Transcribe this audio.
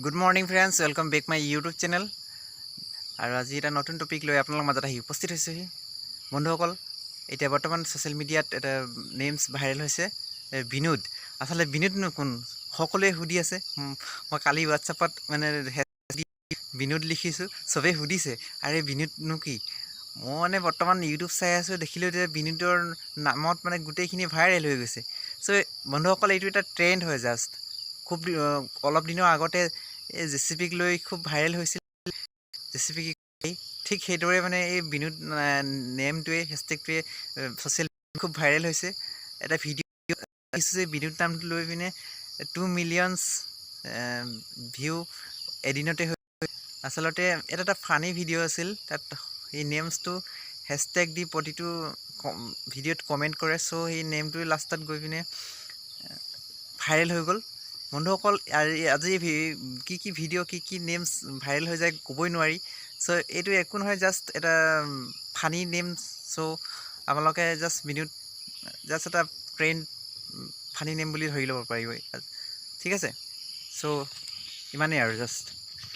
Good morning friends, welcome back my YouTube channel. আৰু আজি এটা নতুন টপিক লৈ আপোনালোকৰ মাজত আহি উপস্থিত হৈছোঁহি। বন্ধুসকল, এতিয়া বৰ্তমান ছ'চিয়েল মিডিয়াত এটা নেমছ ভাইৰেল হৈছে, বিনোদ। আচলতে বিনোদনো কোন সকলোৱে সুধি আছে। মই কালি হোৱাটছআপত বিনোদ লিখিছোঁ, চবেই সুধিছে আৰে বিনোদনো কি। মই বৰ্তমান ইউটিউব চাই আছোঁ, দেখিলোঁ যে বিনোদৰ নামত গোটেইখিনি ভাইৰেল হৈ গৈছে। চ' বন্ধুসকল, এইটো এটা ট্ৰেণ্ড হয়। জাষ্ট অলপ দিনৰ আগতে এই জেচিপিক লৈ খুব ভাইৰেল হৈছিল। জেচিপি ঠিক সেইদৰে এই বিনোদ নেমটোৱে, হেছটেগটোৱে ছ'চিয়েল মিডিয়াত খুব ভাইৰেল হৈছে। এটা ভিডিঅ' দেখিছোঁ যে বিনোদ নামটো লৈ 2 মিলিয়নছ ভিউ এদিনতে হৈ। আচলতে এটা ফানি ভিডিঅ' আছিল। তাত সেই নেমছটো হেছটেগ দি প্ৰতিটো ভিডিঅ'ত কমেণ্ট কৰে। চ' সেই নেমটোৱে লাষ্টত গৈ ভাইৰেল হৈ গ'ল। বন্ধুসকল, আজি কি ভিডিঅ' কি নেমছ ভাইৰেল হৈ যায় ক'বই নোৱাৰি। চ' এইটো একো নহয়, জাষ্ট এটা ফানি নেম। চ' আপোনালোকে জাষ্ট এটা ট্ৰেণ্ড ফানি নেম বুলি ধৰি ল'ব পাৰিব। ঠিক আছে, চ' ইমানেই আৰু জাষ্ট